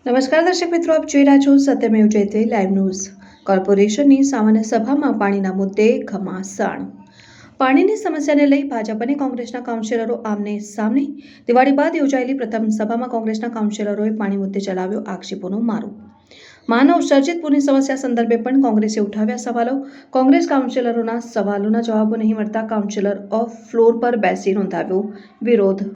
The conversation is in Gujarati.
નમસ્કાર દર્શક મિત્રો, આપ જોઈ રહ્યા છો સત્યમેવ જયતે લાઈવ ન્યૂઝ। કોર્પોરેશનની સામાન્ય સભામાં પાણીના મુદ્દે ઘમાસાણ। પાણીની સમસ્યાને લઈ ભાજપ અને કોંગ્રેસના કાઉન્સિલરો આમને સામને। દિવાળી બાદ યોજાયેલી પ્રથમ સભામાં કોંગ્રેસના કાઉન્સિલરોએ પાણી મુદ્દે ચલાવ્યો આક્ષેપોનો મારો। માનવ સર્જિત પૂરની સમસ્યા સંદર્ભે પણ કોંગ્રેસે ઉઠાવ્યા સવાલો। કોંગ્રેસ કાઉન્સિલરોના સવાલોના જવાબો નહીં મળતા કાઉન્સિલર ઓફ ફ્લોર પર બેસી નોંધાવ્યો વિરોધ।